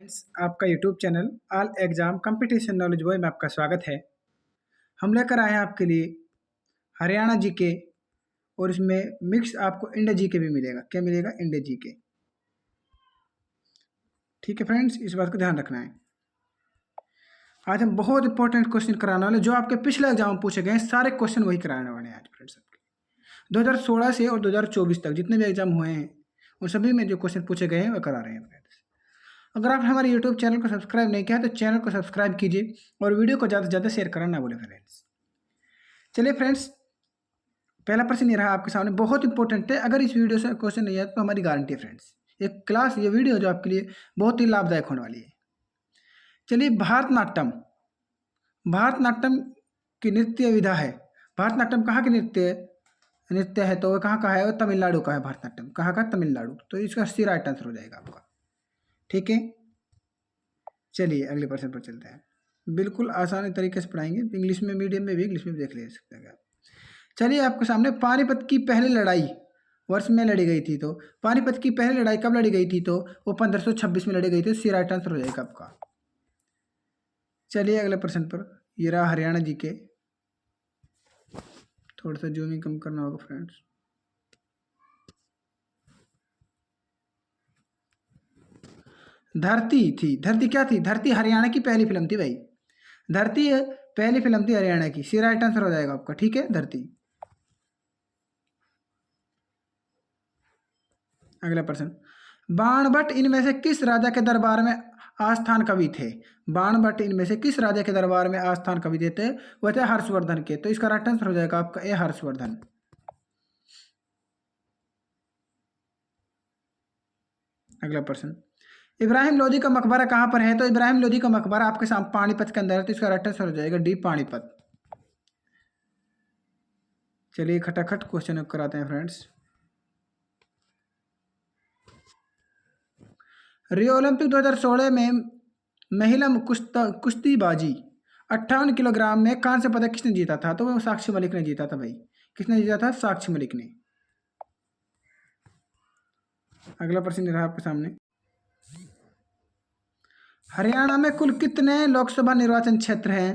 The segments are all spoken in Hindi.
फ्रेंड्स, आपका YouTube channel all exam competition knowledge boy में आपका स्वागत है। हम लेकर आए हैं आपके लिए हरियाणा जीके और इसमें मिक्स आपको इंडिया जीके भी मिलेगा। क्या मिलेगा? India GK. ठीक है फ्रेंड्स, इस बात को ध्यान रखना है। आज हम बहुत इंपॉर्टेंट क्वेश्चन कराने वाले, जो आपके पिछले एग्जाम में पूछे गए हैं सारे क्वेश्चन वही कराने वाले हैं आज फ्रेंड्स। आपके 2016 से और 2024 तक जितने भी एग्जाम हुए हैं उन सभी में जो क्वेश्चन पूछे गए हैं वह करा रहे हैं फ्रेंड्स। अगर आपने हमारे यूट्यूब चैनल को सब्सक्राइब नहीं किया तो चैनल को सब्सक्राइब कीजिए और वीडियो को ज़्यादा से ज़्यादा शेयर करना ना भूलें फ्रेंड्स। चलिए फ्रेंड्स, पहला प्रश्न ये रहा आपके सामने, बहुत इंपॉर्टेंट है। अगर इस वीडियो से क्वेश्चन नहीं आया तो हमारी गारंटी है फ्रेंड्स, ये वीडियो जो आपके लिए बहुत ही लाभदायक होने वाली है। चलिए, भारतनाट्यम की नृत्य विधा है। भारतनाट्यम कहाँ की नृत्य है? तो वह कहाँ का है? वो तमिलनाडु का है। भारतनाट्यम कहाँ का? तमिलनाडु। तो इसका सी राइट आंसर हो जाएगा आपका। ठीक है, चलिए अगले प्रश्न पर चलते हैं। बिल्कुल आसान तरीके से पढ़ाएंगे, इंग्लिश में, मीडियम में भी, इंग्लिश में भी देख ले सकते हैं आप। चलिए, आपके सामने पानीपत की पहली लड़ाई वर्ष में लड़ी गई थी। तो पानीपत की पहली लड़ाई कब लड़ी गई थी? तो वो 1526 में लड़ी गई थी। सी राइट आंसर हो जाएगा आपका। चलिए अगले प्रश्न पर, ये रहा हरियाणा जी के। थोड़ा सा जूमिंग कम करना होगा फ्रेंड्स। धरती क्या थी? धरती हरियाणा की पहली फिल्म थी भाई। धरती पहली फिल्म थी हरियाणा की। सी राइट आंसर हो जाएगा आपका। ठीक है, धरती। अगला प्रश्न, बाणभट्ट इनमें से किस राजा के दरबार में आस्थान कवि थे? बाणभट्ट इनमें से किस राजा के दरबार में आस्थान कवि थे? वह थे हर्षवर्धन के। तो इसका राइट आंसर हो जाएगा आपका ए, हर्षवर्धन। अगला प्रश्न, इब्राहिम लोदी का मकबरा कहाँ पर है? तो इब्राहिम लोदी का मकबरा आपके सामने पानीपत के अंदर है। तो इसका राइट आंसर हो जाएगा डी, पानीपत। चलिए खटाखट क्वेश्चन कराते हैं फ्रेंड्स। रियो ओलंपिक 2016 में महिला कुश्तीबाजी 58 किलोग्राम में कांस्य पदक किसने जीता था? तो वो साक्षी मलिक ने जीता था भाई। किसने जीता था? साक्षी मलिक ने। अगला प्रश्न रहा आपके सामने, हरियाणा में कुल कितने लोकसभा निर्वाचन क्षेत्र हैं?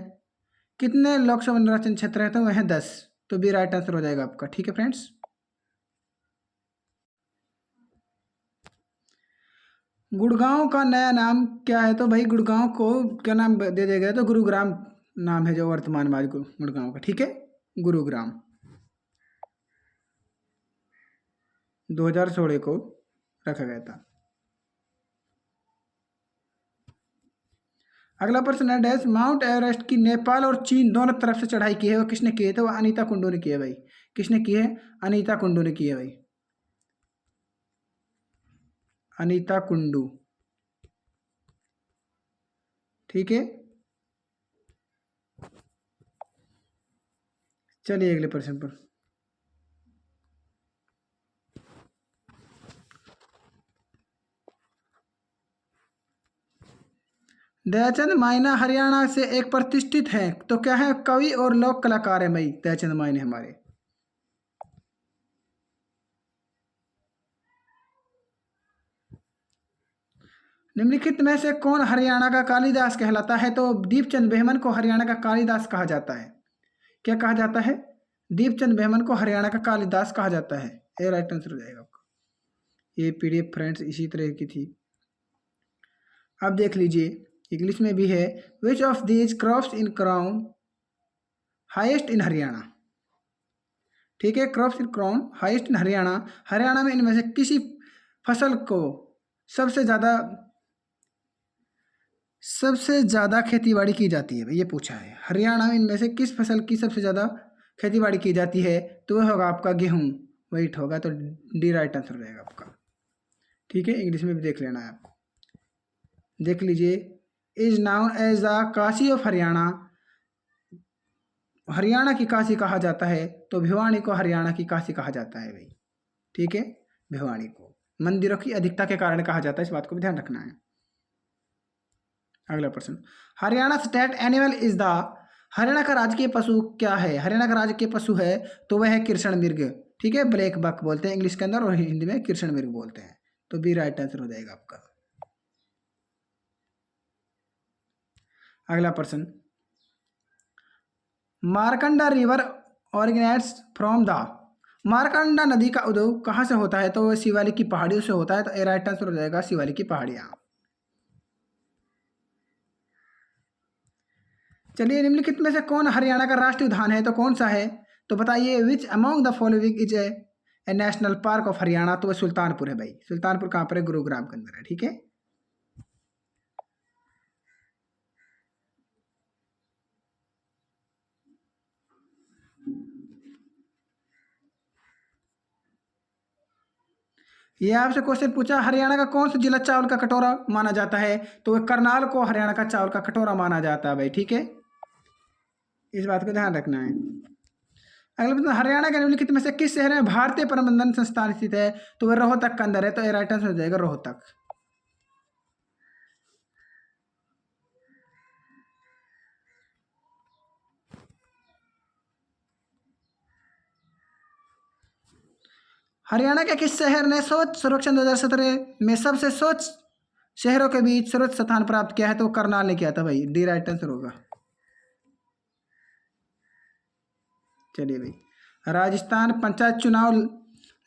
कितने लोकसभा निर्वाचन क्षेत्र हैं? तो वह है 10। तो बी राइट आंसर हो जाएगा आपका। ठीक है फ्रेंड्स। गुड़गांव का नया नाम क्या है? तो भाई गुड़गांव को क्या नाम दे दिया गया? तो गुरुग्राम नाम है जो वर्तमान में गुड़गांव का। ठीक है, गुरुग्राम। 2016 को रखा गया था। अगला प्रश्न है, डैश माउंट एवरेस्ट की नेपाल और चीन दोनों तरफ से चढ़ाई की है, वो किसने की है? तो वो अनीता कुंडू ने की है भाई। किसने की है? अनीता कुंडू ने की है भाई। अनीता कुंडू। ठीक है, चलिए अगले प्रश्न पर। दयाचंद माइना हरियाणा से एक प्रतिष्ठित हैं, तो क्या है? कवि और लोक कलाकार है भाई दयाचंद माइने हमारे। निम्नलिखित में से कौन हरियाणा का कालिदास कहलाता है? तो दीपचंद बेहमन को हरियाणा का कालिदास कहा जाता है। क्या कहा जाता है? दीपचंद बेहमन को हरियाणा का कालिदास कहा जाता है। ये राइट आंसर हो जाएगा आपका। ये पीडीएफ फ्रेंड्स इसी तरह की थी। अब देख लीजिए, इंग्लिश में भी है, which of these crops in crown highest in Haryana. ठीक है, crops in crown highest in Haryana. Haryana में इनमें से किसी फसल को सबसे ज़्यादा खेतीबाड़ी की जाती है? ये पूछा है, हरियाणा में इनमें से किस फसल की सबसे ज़्यादा खेतीबाड़ी की जाती है? तो वह होगा आपका गेहूँ। वेट होगा, तो डी राइट आंसर हो जाएगा आपका। ठीक है, इंग्लिश में भी देख लेना है आपको। देख लीजिए, is known as the Kashi of Haryana. Haryana की काशी कहा जाता है, तो भिवानी को हरियाणा की काशी कहा जाता है भाई। ठीक है, भिवानी को मंदिरों की अधिकता के कारण कहा जाता है, इस बात को भी ध्यान रखना है। अगला प्रश्न, Haryana state animal is the. Haryana का राजकीय पशु क्या है? हरियाणा का राजकीय पशु है तो वह है कृष्ण मृग। ठीक है, ब्लैक बक बोलते हैं इंग्लिश के अंदर, और हिंदी में कृष्ण मृग बोलते हैं। तो बी राइट आंसर हो जाएगा आपका। अगला प्रश्न, Markanda river originates from the, Markanda नदी का उद्भव कहाँ से होता है? तो वह शिवालिक की पहाड़ियों से होता है। तो ए राइट आंसर हो जाएगा शिवालिक की पहाड़ियाँ। चलिए, निम्नलिखित में से कौन हरियाणा का राष्ट्रीय उद्यान है? तो कौन सा है? तो बताइए, which among the following is a national park of Haryana? तो वह सुल्तानपुर है भाई। सुल्तानपुर कहाँ पर है? गुरुग्राम के अंदर है। ठीक है, ये आपसे क्वेश्चन पूछा, हरियाणा का कौन सा जिला चावल का कटोरा माना जाता है? तो वह करनाल को हरियाणा का चावल का कटोरा माना जाता है भाई। ठीक है, इस बात को ध्यान रखना है। अगला प्रश्न, हरियाणा के निम्नलिखित में से किस शहर में भारतीय प्रबंधन संस्थान स्थित है? तो वह रोहतक के अंदर है। तो ए राइट आंसर हो जाएगा रोहतक। हरियाणा के किस शहर ने स्वच्छ सर्वेक्षण 2017 में सबसे स्वच्छ शहरों के बीच सर्वोच्च स्थान प्राप्त किया है? तो करनाल ने किया था भाई। डी राइट आंसर होगा। चलिए भाई, राजस्थान पंचायत चुनाव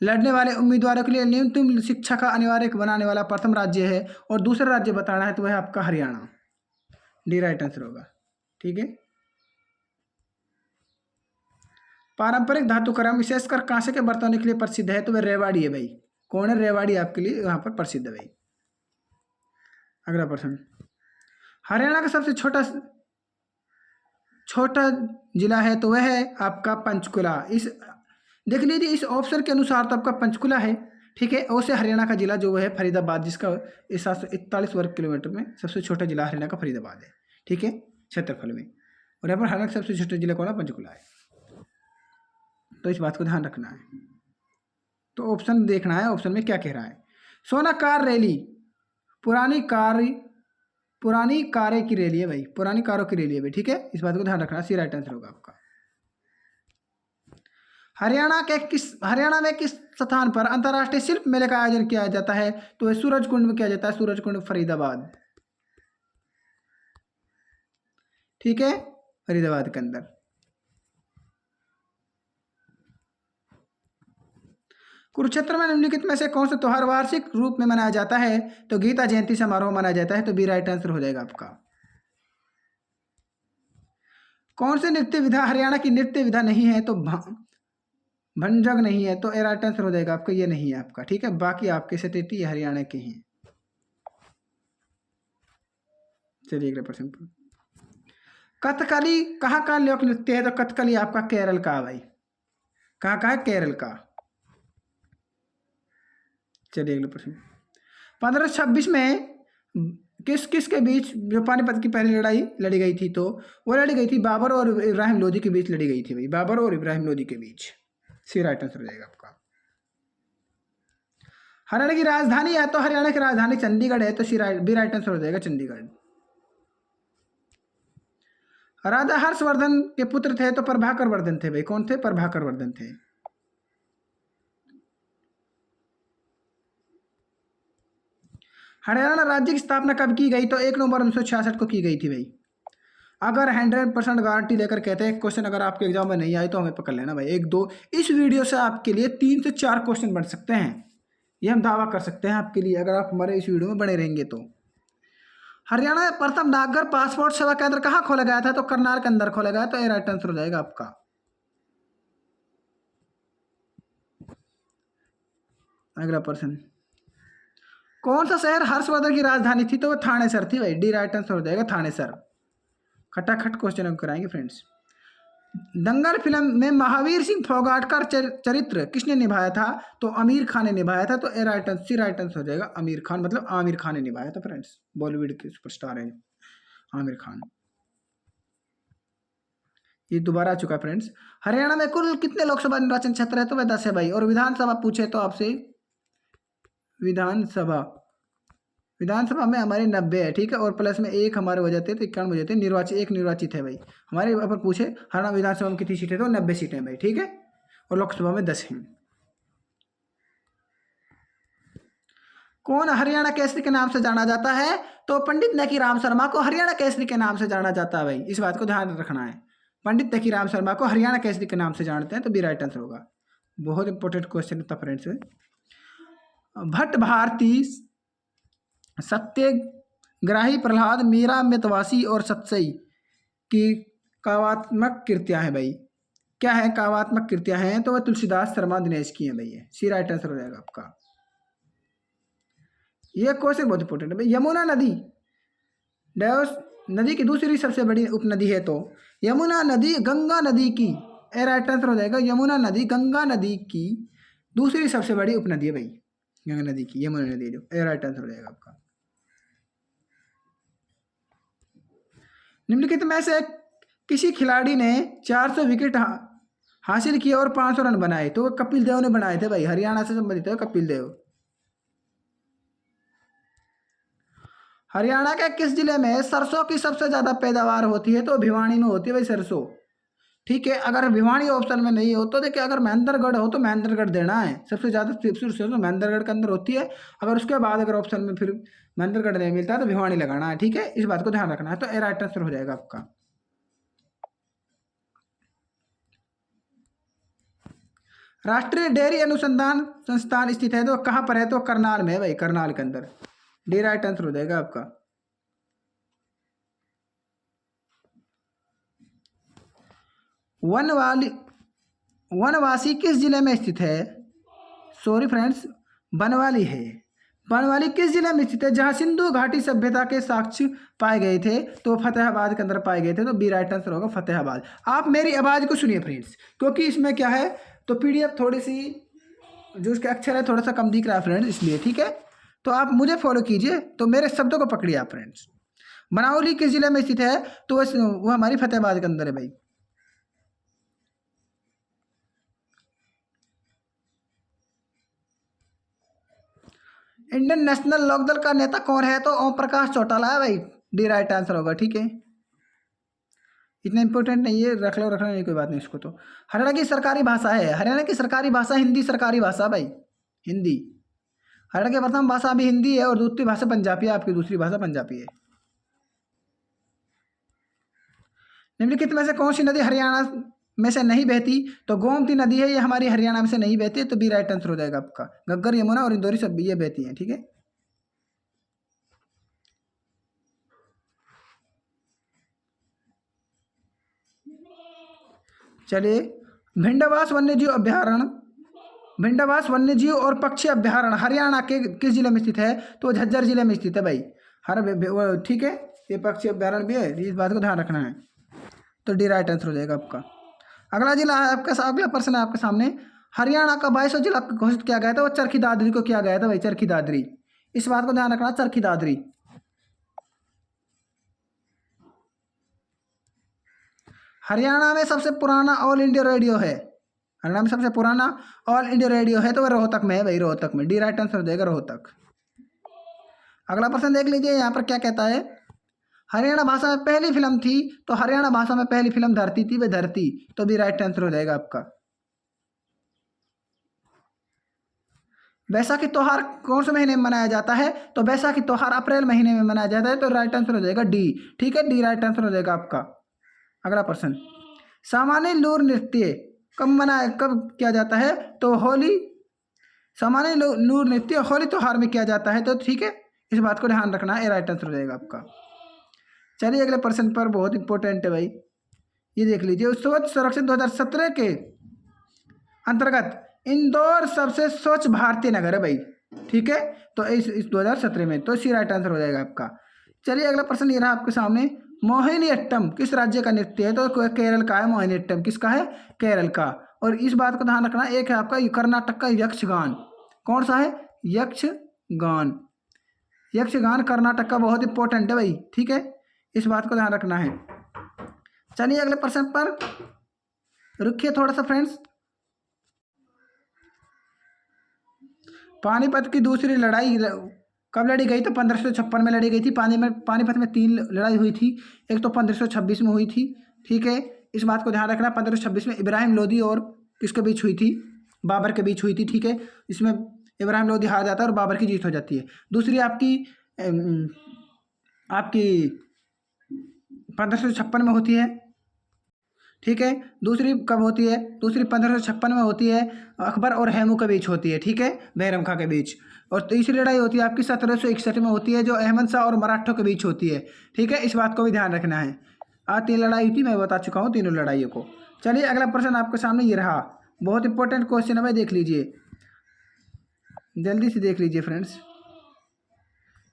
लड़ने वाले उम्मीदवारों के लिए न्यूनतम शिक्षा का अनिवार्य बनाने वाला प्रथम राज्य है, और दूसरा राज्य बताना है तो वह आपका हरियाणा। डी राइट आंसर होगा। ठीक है, पारंपरिक धातुकर्म विशेषकर कांसे के बर्तनों के लिए प्रसिद्ध है। तो वह रेवाड़ी है भाई। कौन है? रेवाड़ी आपके लिए वहां पर प्रसिद्ध है भाई। अगला प्रश्न, हरियाणा का सबसे छोटा छोटा जिला है तो वह है आपका पंचकुला। इस देख लीजिए, इस ऑप्शन के अनुसार तो आपका पंचकुला है। ठीक है, और से हरियाणा का जिला जो है फरीदाबाद, जिसका 741 वर्ग किलोमीटर में सबसे छोटा जिला हरियाणा का फरीदाबाद है। ठीक है, क्षेत्रफल में। और यहाँ पर हरियाणा का सबसे छोटा जिला कौन है? पंचकुला है। तो इस बात को ध्यान रखना है। तो ऑप्शन देखना है, ऑप्शन में क्या कह रहा है। सोना कार रैली पुरानी कारें की रैली है भाई। पुरानी कारों की रैली है भाई। ठीक है, इस बात को ध्यान रखना। सी राइट आंसर होगा आपका। हरियाणा में किस स्थान पर अंतर्राष्ट्रीय शिल्प मेले का आयोजन किया जाता है? तो वह सूरजकुंड में किया जाता है। सूरजकुंड फरीदाबाद। ठीक है, फरीदाबाद के अंदर। कुरुक्षेत्र में निम्नलिखित में से कौन सा त्योहार वार्षिक रूप में मनाया जाता है? तो गीता जयंती समारोह मनाया जाता है। तो बी राइट आंसर हो जाएगा आपका। कौन से नृत्य विधा हरियाणा की नृत्य विधा नहीं है? तो भंजक नहीं है। तो ए राइट आंसर हो जाएगा आपका। ये नहीं है आपका। ठीक है, बाकी आपके स्टेट हरियाणा के हैं। चलिए अगले प्रश्न पर, कथकली कहाँ का लोक नृत्य है? तो कथकली आपका केरल का है भाई। कहाँ का है? केरल का। चलिए अगले प्रश्न, 1526 में किस किस के बीच जो पानीपत की पहली लड़ाई लड़ी गई थी? तो वो लड़ी गई थी बाबर और इब्राहिम लोदी के बीच लड़ी गई थी भाई। बाबर और इब्राहिम लोदी के बीच। सी राइट आंसर हो जाएगा आपका। हरियाणा की राजधानी है? तो हरियाणा की राजधानी चंडीगढ़ है। तो बी राइट आंसर हो जाएगा चंडीगढ़। राजा हर्षवर्धन के पुत्र थे तो प्रभाकर वर्धन थे भाई। कौन थे? प्रभाकर वर्धन थे। हरियाणा राज्य की स्थापना कब की गई? तो 1 नवंबर 1966 को की गई थी भाई। अगर 100% गारंटी लेकर कहते हैं क्वेश्चन अगर आपके एग्जाम में नहीं आए तो हमें पकड़ लेना भाई। 1-2 इस वीडियो से आपके लिए 3 से 4 क्वेश्चन बन सकते हैं। ये हम दावा कर सकते हैं आपके लिए, अगर आप हमारे इस वीडियो में बने रहेंगे तो। हरियाणा में प्रथम डाकघर पासपोर्ट सेवा केंद्र कहाँ खोला गया था? तो करनाल के अंदर खोला गया। तो ये राइट आंसर हो जाएगा आपका। अगला प्रश्न, कौन सा शहर हर्षवर्धन की राजधानी थी? तो वो थानेसर थी भाई। डी राइट आंसर हो जाएगा थानेसर। खटाखट क्वेश्चन हम कराएंगे फ्रेंड्स। दंगल फिल्म में महावीर सिंह फोगाट का चरित्र किसने निभाया था? तो आमिर खान ने निभाया था। तो ए राइट आंसर हो जाएगा आमिर खान, मतलब आमिर खान ने निभाया था फ्रेंड्स। बॉलीवुड के सुपरस्टार है आमिर खान। ये दोबारा आ चुका है फ्रेंड्स। हरियाणा में कुल कितने लोकसभा निर्वाचन क्षेत्र है? तो वह 10 है भाई। और विधानसभा पूछे तो आपसे, विधानसभा में हमारे 90 है। ठीक है, और प्लस में 1 हमारे हो जाते हैं तो 91 हो जाते हैं। निर्वाचित 1 निर्वाचित है भाई हमारे। यहाँ पर पूछे हरियाणा विधानसभा में कितनी सीटें? तो 90 सीटें हैं भाई। ठीक है, और लोकसभा में 10 हैं। कौन हरियाणा केसरी के नाम से जाना जाता है? तो पंडित नकीराम शर्मा को हरियाणा केसरी के नाम से जाना जाता है भाई, इस बात को ध्यान रखना है। पंडित नकीराम शर्मा को हरियाणा केसरी के नाम से जानते हैं, तो बी राइट आंसर होगा। बहुत इंपॉर्टेंट क्वेश्चन था फ्रेंड्स। भट्ट भारती, सत्यग्राही प्रहलाद, मीरा मितवासी और सतसई की काव्यात्मक कृतियां हैं भाई। क्या है काव्यात्मक कृतियां हैं? तो वह तुलसीदास, शर्मा, दिनेश की हैं भाई। ये सी राइट आंसर हो जाएगा आपका। ये क्वेश्चन बहुत इंपॉर्टेंट है भाई। यमुना नदी डैश नदी की दूसरी सबसे बड़ी उपनदी है, तो यमुना नदी गंगा नदी की, ए राइट आंसर हो जाएगा। यमुना नदी गंगा नदी की दूसरी सबसे बड़ी उपनदी है भाई, गंगा नदी की यमुना नदी, जो ए राइट आंसर हो जाएगा आपका। निम्नलिखित में से किसी खिलाड़ी ने 400 विकेट हासिल किए और 500 रन बनाए? तो वो कपिल देव ने बनाए थे भाई, हरियाणा से संबंधित है कपिल देव। हरियाणा के किस जिले में सरसों की सबसे ज्यादा पैदावार होती है? तो भिवानी में होती है भाई सरसों। ठीक है, अगर भिवानी ऑप्शन में नहीं हो तो देखिए, अगर महेंद्रगढ़ हो तो महेंद्रगढ़ देना है, सबसे ज़्यादा सरसों तो महेंद्रगढ़ के अंदर होती है। अगर उसके बाद अगर ऑप्शन में फिर महेंद्रगढ़ नहीं मिलता है तो भिवानी लगाना है। ठीक है, इस बात को ध्यान रखना है। तो ए राइट आंसर हो जाएगा आपका। राष्ट्रीय डेयरी अनुसंधान संस्थान स्थित है तो कहाँ पर है? तो करनाल में है भाई, करनाल के अंदर। डी राइट आंसर हो जाएगा आपका। वनवासी किस जिले में स्थित है? सॉरी फ्रेंड्स, बनवाली है। बनवाली किस जिले में स्थित है जहां सिंधु घाटी सभ्यता के साक्ष्य पाए गए थे? तो फतेहाबाद के अंदर पाए गए थे, तो बी राइट आंसर होगा फतेहाबाद। आप मेरी आवाज़ को सुनिए फ्रेंड्स, क्योंकि इसमें क्या है, तो पीडीएफ थोड़ी सी जो उसके अक्षर है थोड़ा सा कम दिख रहा है फ्रेंड्स, इसलिए। ठीक है, तो आप मुझे फॉलो कीजिए, तो मेरे शब्दों को पकड़िए आप फ्रेंड्स। बनावली किस जिले में स्थित है? तो वो हमारी फतेहाबाद के अंदर है भाई। इंडियन नेशनल लोकदल का नेता कौन है? तो ओम प्रकाश चौटाला है भाई, डी राइट आंसर होगा। ठीक है, इतना इंपॉर्टेंट नहीं है, रख लो, रखना नहीं, कोई बात नहीं इसको। तो हरियाणा की सरकारी भाषा है, हरियाणा की सरकारी भाषा हिंदी सरकारी भाषा भाई, हिंदी। हरियाणा की प्रथम भाषा भी हिंदी है और दूसरी भाषा पंजाबी है, आपकी दूसरी भाषा पंजाबी है। निम्नलिखित में से कौन सी नदी हरियाणा में से नहीं बहती? तो गोमती नदी है, ये हमारी हरियाणा में से नहीं बहती है, तो बी राइट आंसर हो जाएगा आपका। घग्गर, यमुना और इंदौरी सब ये बहती हैं। ठीक है, चलिए। भिंडवास वन्यजीव अभ्यारण्य, भिंडवास वन्यजीव और पक्षी अभ्यारण्य हरियाणा के किस जिले में स्थित है? तो झज्जर जिले में स्थित है भाई। ठीक है, ये पक्षी अभ्यारण्य भी है, इस बात को ध्यान रखना है। तो डी राइट आंसर हो जाएगा आपका। अगला जिला है आपका, अगला प्रश्न है आपके सामने। हरियाणा का 22वां जिला घोषित किया गया था, वो चरखी दादरी को किया गया था भाई, चरखी दादरी। इस बात को ध्यान रखना, चरखी दादरी। हरियाणा में सबसे पुराना ऑल इंडिया रेडियो है, हरियाणा में सबसे पुराना ऑल इंडिया रेडियो है तो वह रोहतक में है भाई, रोहतक में। डी राइट आंसर हो जाएगा रोहतक। अगला प्रश्न देख लीजिए, यहाँ पर क्या कहता है। हरियाणा भाषा में पहली फिल्म थी, तो हरियाणा भाषा में पहली फिल्म धरती थी, वह धरती, तो भी राइट आंसर हो जाएगा आपका। बैसाखी त्योहार कौन से महीने में मनाया जाता है? तो बैसाखी त्योहार अप्रैल महीने में मनाया जाता है, तो राइट आंसर हो जाएगा डी। ठीक है, डी राइट आंसर हो जाएगा आपका। अगला प्रश्न, सामान्य लूर नृत्य कब किया जाता है? तो होली, सामान्य लूर नृत्य होली त्योहार में किया जाता है, तो ठीक है, इस बात को ध्यान रखना है, राइट आंसर हो जाएगा आपका। चलिए अगले प्रश्न पर, बहुत इंपॉर्टेंट है भाई, ये देख लीजिए। स्वच्छ सर्वेक्षण 2017 के अंतर्गत इंदौर सबसे स्वच्छ भारतीय नगर है भाई। ठीक है, तो इस 2017 में, तो इसी राइट आंसर हो जाएगा आपका। चलिए अगला प्रश्न ये रहा आपके सामने। मोहिनीअट्टम किस राज्य का नृत्य है? तो केरल का है मोहिनीअट्टम। किसका है? केरल का। और इस बात को ध्यान रखना, एक है आपका कर्नाटक का यक्षगान। कौन सा है? यक्षगान। यक्षगान कर्नाटक का, बहुत इंपॉर्टेंट है भाई। ठीक है, इस बात को ध्यान रखना है। चलिए अगले प्रश्न पर रुकिए थोड़ा सा फ्रेंड्स। पानीपत की दूसरी लड़ाई कब लड़ी गई? तो 1556 में लड़ी गई थी। पानीपत में 3 लड़ाई हुई थी। एक तो 1526 में हुई थी। ठीक है, इस बात को ध्यान रखना। 1526 में इब्राहिम लोदी और किसके बीच हुई थी? बाबर के बीच हुई थी। ठीक है, इसमें इब्राहिम लोधी हार जाता है और बाबर की जीत हो जाती है। दूसरी आपकी आपकी 1556 में होती है, ठीक है। दूसरी कब होती है? दूसरी 1556 में होती है, अकबर और हैमू के बीच होती है, ठीक है, बैरम खां के बीच। और तीसरी लड़ाई होती है आपकी 1761 में होती है, जो अहमद शाह और मराठों के बीच होती है, ठीक है। इस बात को भी ध्यान रखना है। आज 3 लड़ाई हुई थी, मैं बता चुका हूँ तीनों लड़ाइयों को। चलिए अगला प्रश्न आपके सामने ये रहा, बहुत इंपॉर्टेंट क्वेश्चन है भाई, देख लीजिए, जल्दी से देख लीजिए फ्रेंड्स,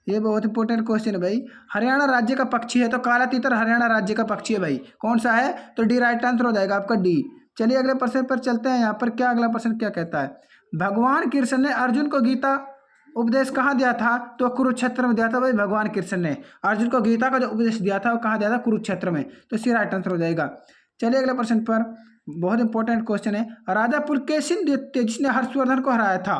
ये बहुत इंपॉर्टेंट क्वेश्चन है भाई। हरियाणा राज्य का पक्षी है, तो काला तीतर हरियाणा राज्य का पक्षी है भाई। कौन सा है? तो डी राइट आंसर हो जाएगा आपका, डी। चलिए अगले प्रश्न पर चलते हैं। यहाँ पर क्या अगला प्रश्न क्या कहता है? भगवान कृष्ण ने अर्जुन को गीता उपदेश कहाँ दिया था? तो कुरुक्षेत्र में दिया था भाई। भगवान कृष्ण ने अर्जुन को गीता का जो उपदेश दिया था वो कहाँ दिया था? कुरुक्षेत्र में। तो सी राइट आंसर हो जाएगा। चलिए अगले प्रश्न पर, बहुत इंपॉर्टेंट क्वेश्चन है। राजा पुलकेशिन द्वितीय जिसने हर्षवर्धन को हराया था,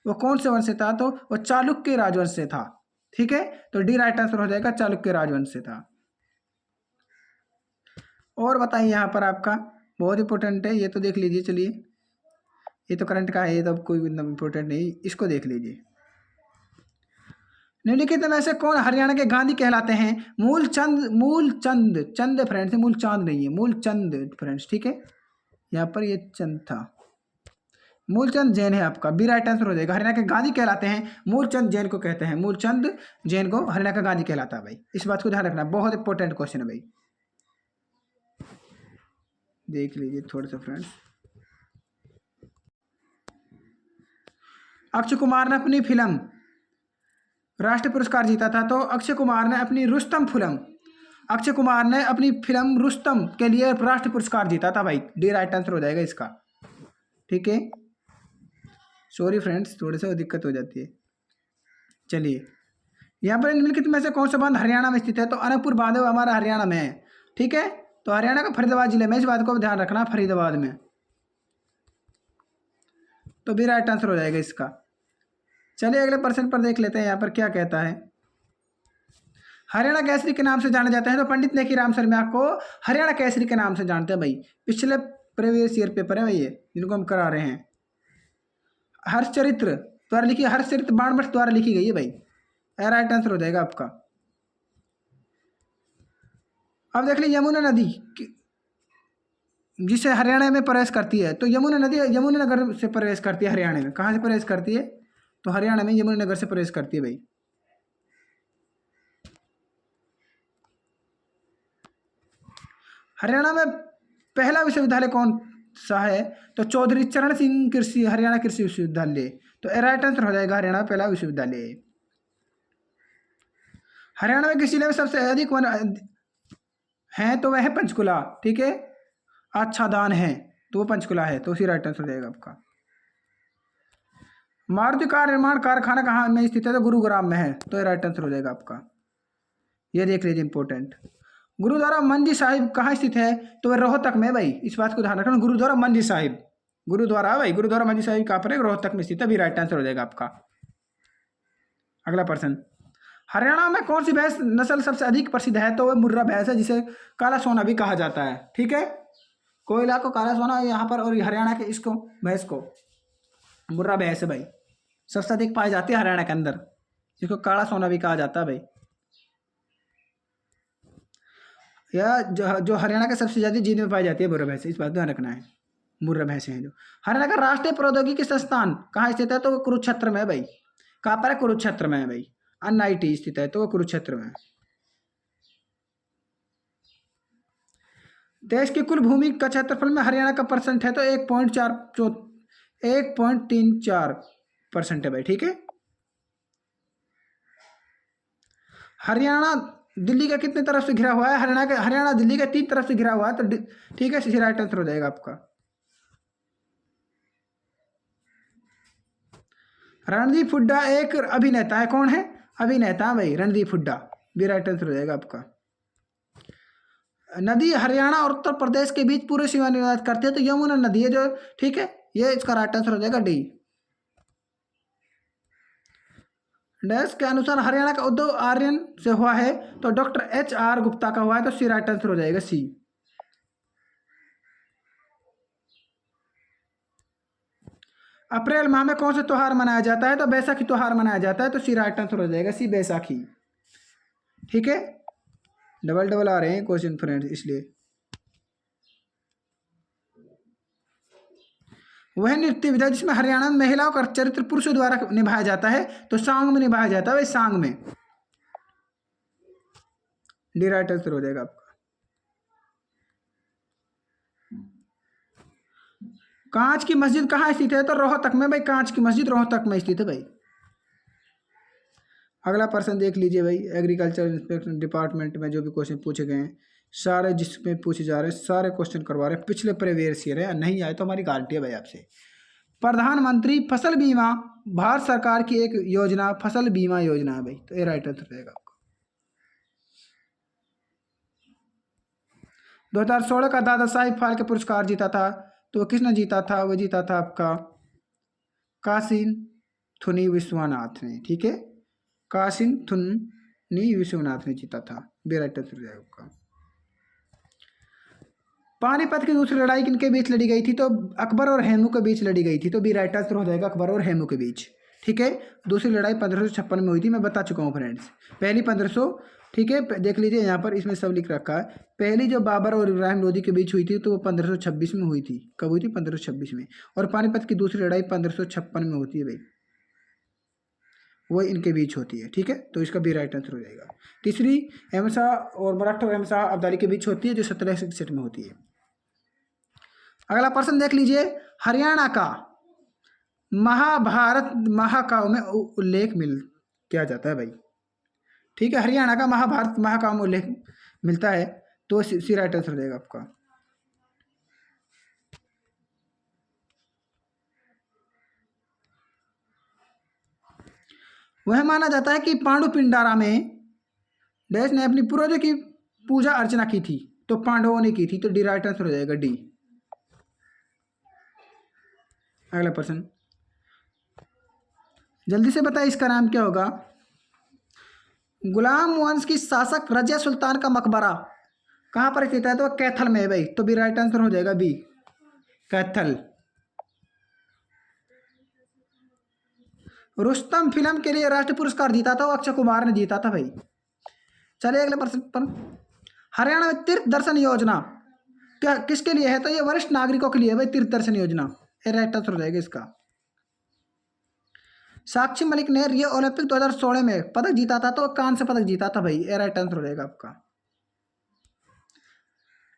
वो कौन से वंश से था? तो वो चालुक्य राजवंश से था, ठीक है। तो डी राइट आंसर हो जाएगा, चालुक्य राजवंश से था। और बताइए यहाँ पर आपका बहुत इंपॉर्टेंट है, ये तो देख लीजिए। चलिए ये तो करंट का है, ये तो कोई इंपॉर्टेंट नहीं, इसको देख लीजिए। निम्नलिखित में से कौन हरियाणा के गांधी कहलाते हैं? मूलचंद चंद फ्रेंड्स, मूल चांद नहीं है, मूलचंद फ्रेंड्स, ठीक है। यहाँ पर ये चंद था, मूलचंद जैन है आपका, बी राइट आंसर हो जाएगा। हरियाणा के गांधी कहलाते हैं, मूलचंद जैन को कहते हैं, मूलचंद जैन को हरियाणा का गांधी कहलाता है भाई। इस बात को ध्यान रखना, बहुत इंपॉर्टेंट क्वेश्चन है भाई, देख लीजिए थोड़ा सा फ्रेंड्स। अक्षय कुमार ने अपनी फिल्म राष्ट्रीय पुरस्कार जीता था, तो अक्षय कुमार ने अपनी रुस्तम फिल्म रुस्तम के लिए राष्ट्रीय पुरस्कार जीता था भाई। डी राइट आंसर हो जाएगा इसका, ठीक है। सॉरी फ्रेंड्स, थोड़ी सा दिक्कत हो जाती है। चलिए यहाँ पर निम्नलिखित में से कौन सा बांध हरियाणा में स्थित है? तो अनूपपुर बांध हमारा हरियाणा में है, ठीक है। तो हरियाणा का फरीदाबाद जिले में, इस बात को ध्यान रखना, फरीदाबाद में। तो भी राइट आंसर हो जाएगा इसका। चलिए अगले प्रश्न पर देख लेते हैं, यहाँ पर क्या कहता है। हरियाणा केसरी के नाम से जाने जाते हैं, तो पंडित नेकीराम शर्मा को हरियाणा केसरी के नाम से जानते हैं भाई। पिछले प्रीवियस ईयर पेपर है भाई ये, जिनको हम करा रहे हैं। हर्षचरित्र द्वारा लिखी, हर्षचरित्र बाणभट्ट द्वारा लिखी गई है भाई। राइट आंसर हो जाएगा आपका। अब देख लीजिए, यमुना नदी जिसे हरियाणा में प्रवेश करती है, तो यमुना नदी यमुनानगर से प्रवेश करती है हरियाणा में। कहाँ से प्रवेश करती है? तो हरियाणा में यमुनानगर से प्रवेश करती है भाई। हरियाणा में पहला विश्वविद्यालय कौन सा है? तो चौधरी चरण सिंह कृषि हरियाणा कृषि विश्वविद्यालय। तो राइट आंसर हो जाएगा हरियाणा पहला विश्वविद्यालय। हरियाणा में किस जिले में सबसे अधिक वन है? तो वह है पंचकुला, ठीक है। आच्छादन है तो वो पंचकुला है, तो उसी राइट आंसर हो जाएगा आपका। मारुति कार निर्माण कारखाना कहाँ में स्थित है? तो गुरुग्राम में है, तो ये राइट आंसर हो जाएगा आपका। ये देख लीजिए इंपॉर्टेंट। गुरुद्वारा मंजी साहिब कहाँ स्थित है? तो वह रोहतक में भाई। इस बात को ध्यान रखना, गुरुद्वारा मंजी साहिब, गुरुद्वारा भाई, गुरुद्वारा मंजी साहिब कहाँ पर है? रोहतक में स्थित है, भी राइट आंसर हो जाएगा आपका। अगला प्रश्न, हरियाणा में कौन सी भैंस नस्ल सबसे अधिक प्रसिद्ध है? तो वह मुर्रा भैंस है, जिसे काला सोना भी कहा जाता है, ठीक है। कोयला को काला सोना यहाँ पर, और हरियाणा के इसको भैंस को मुर्रा भैंस है भाई, सबसे अधिक पाई जाती है हरियाणा के अंदर, जिसको काला सोना भी कहा जाता है भाई। या जो हरियाणा के सबसे ज़्यादा जींद में पाई जाती है मुर्रा भैंस, इस बात ध्यान रखना है। मुर्रा भैंस हैं जो। हरियाणा का राष्ट्रीय प्रौद्योगिकी संस्थान कहाँ स्थित है? तो वो कुरुक्षेत्र में है भाई। कहाँ पर है? कुरुक्षेत्र में है भाई। NIT स्थित है, तो वो कुरुक्षेत्र में है। देश की कुल भूमि का क्षेत्रफल में हरियाणा का परसेंट है, तो 1.34% है भाई, ठीक है। हरियाणा दिल्ली का कितने तरफ से घिरा हुआ है? हरियाणा दिल्ली का 3 तरफ से घिरा हुआ है, तो ठीक है, सीधे राइट आंसर हो जाएगा आपका। रणदीप हुड्डा एक अभिनेता है, कौन है? अभिनेता भाई, रणदीप हुड्डा, भी राइट आंसर हो जाएगा आपका। नदी हरियाणा और उत्तर प्रदेश के बीच पूरे सीमा निर्धारित करती है, तो यमुना नदी है जो, ठीक है, ये इसका राइट आंसर हो जाएगा, डी। डैश के अनुसार हरियाणा का उद्भव आर्यन से हुआ है, तो डॉक्टर HR गुप्ता का हुआ है, तो सी राइट आंसर हो जाएगा, सी। अप्रैल माह में कौन सा त्योहार मनाया जाता है? तो बैसाखी त्योहार मनाया जाता है, तो सी राइट आंसर हो जाएगा सी, बैसाखी। ठीक है, डबल डबल आ रहे हैं क्वेश्चन फ्रेंड्स, इसलिए। वह नृत्य विधा जिसमें हरियाणा में महिलाओं का चरित्र पुरुषों द्वारा निभाया जाता है, तो सांग में निभाया जाता है भाई, सांग में। डी राइट आंसर हो जाएगा आपका। कांच की मस्जिद कहाँ स्थित है? तो रोहतक में भाई, कांच की मस्जिद रोहतक में स्थित है भाई। अगला प्रश्न देख लीजिए भाई, एग्रीकल्चर इंस्पेक्शन डिपार्टमेंट में जो भी क्वेश्चन पूछे गए हैं सारे, जिसमें पूछे जा रहे हैं सारे क्वेश्चन करवा रहे हैं, पिछले प्रीवियस ईयर है, नहीं आए तो हमारी गारंटी है भाई आपसे। प्रधानमंत्री फसल बीमा भारत सरकार की एक योजना, फसल बीमा योजना है भाई, तो ये राइट आंसर रहेगा आपका। 2016 का दादा साहिब फाल्के पुरस्कार जीता था, तो किसने जीता था? वो जीता था आपका कासिन थुनी विश्वनाथ ने। ठीक है, कासिन थुनी विश्वनाथ ने जीता था, राइट आंसर रहेगा आपका। पानीपत की दूसरी लड़ाई किनके बीच लड़ी गई थी? तो अकबर और हेमू के बीच लड़ी गई थी, तो बी राइट आंसर हो जाएगा अकबर और हेमू के बीच। ठीक है, दूसरी लड़ाई 1556 में हुई थी, मैं बता चुका हूँ फ्रेंड्स। पहली 1500, ठीक है, देख लीजिए यहाँ पर, इसमें सब लिख रखा है। पहली जो बाबर और इब्राहिम लोदी के बीच हुई थी, तो वो 1526 में हुई थी। कब हुई थी? 1526 में। और पानीपत की दूसरी लड़ाई 1556 में होती है भाई, वो इनके बीच होती है। ठीक है, तो इसका भी राइट आंसर हो जाएगा। तीसरी अहमद और मराठा और अहमद अब्दाली के बीच होती है, जो 1761 में होती है। अगला प्रश्न देख लीजिए, हरियाणा का महाभारत महाकाव्य में उल्लेख किया जाता है भाई। ठीक है, हरियाणा का महाभारत महाकाव्य में उल्लेख मिलता है, तो सी राइट आंसर हो जाएगा आपका। वह माना जाता है कि पांडु पिंडारा में देश ने अपनी पूर्वजों की पूजा अर्चना की थी, तो पांडवों ने की थी, तो डी राइट आंसर हो जाएगा, डी। अगला प्रश्न जल्दी से बताइए, इसका नाम क्या होगा? गुलाम वंश की शासक रजिया सुल्तान का मकबरा कहाँ पर स्थित है? तो कैथल में है भाई, तो भी राइट आंसर हो जाएगा बी, कैथल। रुस्तम फिल्म के लिए राष्ट्रीय पुरस्कार जीता था, वो अक्षय कुमार ने जीता था भाई। चलिए अगले प्रश्न पर, हरियाणा में तीर्थ दर्शन योजना क्या किसके लिए है? तो ये वरिष्ठ नागरिकों के लिए है भाई, तीर्थ दर्शन योजना, ये राइट आंसर हो जाएगा इसका। साक्षी मलिक ने रियो ओलंपिक 2016 में पदक जीता था, तो कांस्य पदक जीता था भाई, ये राइट आंसर हो जाएगा आपका।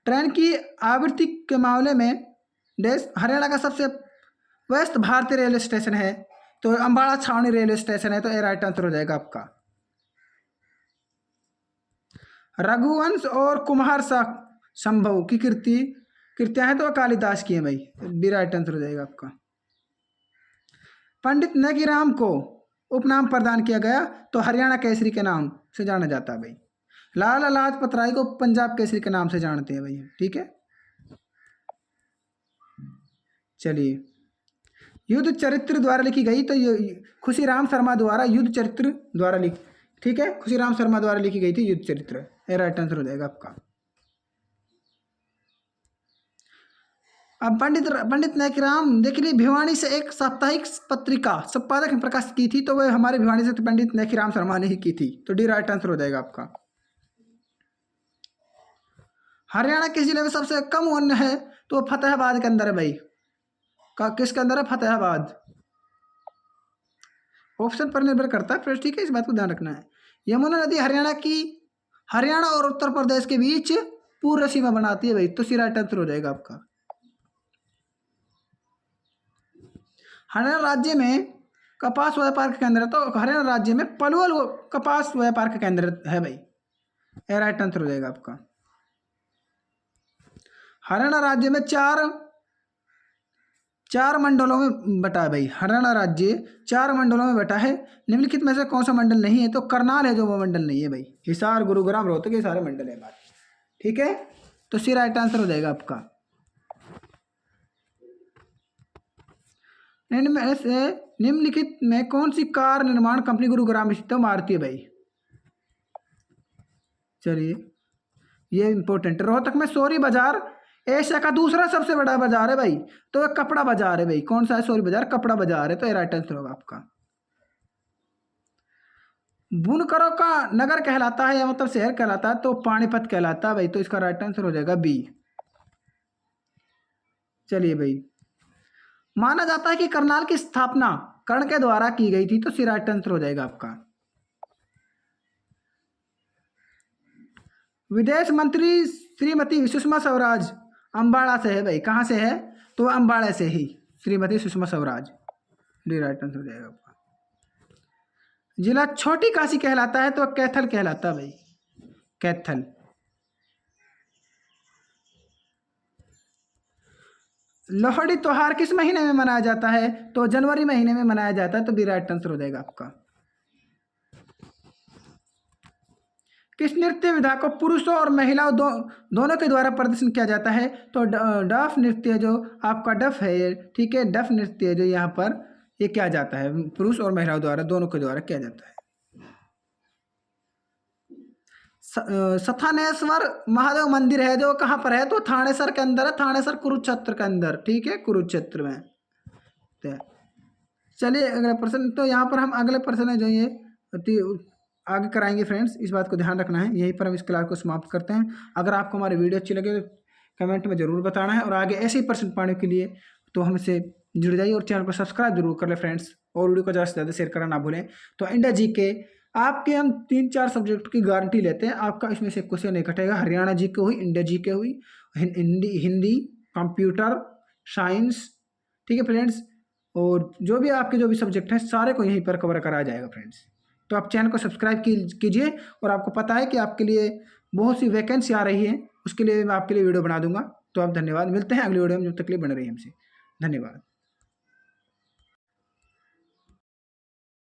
ट्रेन की आवृत्ति के मामले में देश हरियाणा का सबसे व्यस्त भारतीय रेलवे स्टेशन है, तो अंबाला छावनी रेलवे स्टेशन है, तो ये राइट आंसर हो जाएगा आपका। रघुवंश और कुमार संभव की कृतियां हैं, तो कालिदास की है भाई, बी राइट आंसर हो जाएगा आपका। पंडित नेकीराम को उपनाम प्रदान किया गया, तो हरियाणा केसरी के नाम से जाना जाता है भाई। लाला लाजपत राय को पंजाब केसरी के नाम से जानते हैं भाई। ठीक है, चलिए, युद्ध चरित्र द्वारा लिखी गई, तो खुशीराम शर्मा द्वारा युद्ध चरित्र द्वारा ठीक है, खुशीराम शर्मा द्वारा लिखी गई थी युद्ध चरित्र, ये राइट आंसर हो जाएगा आपका। अब पंडित नेकीराम देख लीजिए, भिवानी से एक साप्ताहिक पत्रिका संपादक ने प्रकाशित की थी, तो वह हमारे भिवानी से पंडित नेकीराम शर्मा ने ही की थी, तो डी राइट आंसर हो जाएगा आपका। हरियाणा किस जिले में सबसे कम वन है? तो फतेहाबाद के अंदर है भाई। किसके अंदर है? फतेहाबाद। ऑप्शन पर निर्भर करता है, ठीक है, इस बात को ध्यान रखना है। यमुना नदी हरियाणा और उत्तर प्रदेश के बीच पूर्व सीमा बनाती है भाई, तो सी राइट आंसर हो जाएगा आपका। हरियाणा राज्य में कपास व्यापार का केंद्र है, तो हरियाणा राज्य में पलवल कपास व्यापार का केंद्र है भाई, ये राइट आंसर हो जाएगा आपका। हरियाणा राज्य में चार मंडलों में बटा है भाई, हरियाणा राज्य 4 मंडलों में बटा है। निम्नलिखित में से कौन सा मंडल नहीं है? तो करनाल है जो वो मंडल नहीं है भाई। हिसार, गुरुग्राम, रोहतक, ये सारे मंडल है हमारे। ठीक है, तो सी राइट आंसर हो जाएगा आपका। इनमें से निम्नलिखित में कौन सी कार निर्माण कंपनी गुरुग्राम स्थित है? मारुति है भाई। चलिए, ये इंपॉर्टेंट। रोहतक में सौरी बाजार एशिया का दूसरा सबसे बड़ा बाजार है भाई, तो ये कपड़ा बाजार है भाई। कौन सा है? सॉरी बाजार, कपड़ा बाजार है, तो ये राइट आंसर होगा आपका। बुनकरों का नगर कहलाता है या मतलब शहर कहलाता है, तो पानीपत कहलाता है भाई, तो इसका राइट आंसर हो जाएगा बी। चलिए भाई, माना जाता है कि करनाल की स्थापना कर्ण के द्वारा की गई थी, तो सी राइट आंसर हो जाएगा आपका। विदेश मंत्री श्रीमती सुषमा स्वराज अम्बाड़ा से है भाई, कहाँ से है? तो अम्बाड़ा से ही Shrimati Sushma Swaraj, D right answer हो जाएगा आपका। जिला छोटी काशी कहलाता है, तो कैथल कहलाता है भाई, कैथल। लोहड़ी त्योहार किस महीने में मनाया जाता है? तो जनवरी महीने में मनाया जाता है, तो बी राइट आंसर हो जाएगा आपका। किस नृत्य विधा को पुरुषों और महिलाओं दोनों के द्वारा प्रदर्शन किया जाता है? तो डफ नृत्य जो आपका डफ है ये, ठीक है, डफ नृत्य जो यहाँ पर ये किया जाता है, पुरुष और महिलाओं द्वारा दोनों के द्वारा किया जाता है। सथानेश्वर महादेव मंदिर है जो कहाँ पर है? तो थानेसर के अंदर है, थानेसर कुरुक्षेत्र के अंदर, ठीक है, कुरुक्षेत्र में। तो चलिए अगला प्रश्न, तो यहाँ पर हम अगले प्रश्न है जो ये आगे कराएंगे फ्रेंड्स, इस बात को ध्यान रखना है। यहीं पर हम इस क्लास को समाप्त करते हैं। अगर आपको हमारी वीडियो अच्छी लगे तो कमेंट में ज़रूर बताना है, और आगे ऐसे ही प्रश्न पाने के लिए तो हमसे जुड़ जाइए और चैनल को सब्सक्राइब जरूर कर ले फ्रेंड्स, और वीडियो को ज़्यादा से ज़्यादा शेयर करना ना भूलें। तो इंडिया जीके आपके हम 3-4 सब्जेक्ट की गारंटी लेते हैं, आपका इसमें से क्वेश्चन नहीं कटेगा। हरियाणा जीके हुई, इंडिया जीके हुई, हिंदी, कंप्यूटर साइंस, ठीक है फ्रेंड्स, और जो भी आपके जो भी सब्जेक्ट हैं सारे को यहीं पर कवर कराया जाएगा फ्रेंड्स। तो आप चैनल को सब्सक्राइब कीजिए, और आपको पता है कि आपके लिए बहुत सी वैकेंसी आ रही है, उसके लिए मैं आपके लिए वीडियो बना दूंगा। तो आप धन्यवाद, मिलते हैं अगली वीडियो में, जब तक के लिए बने रहिए हमसे। धन्यवाद।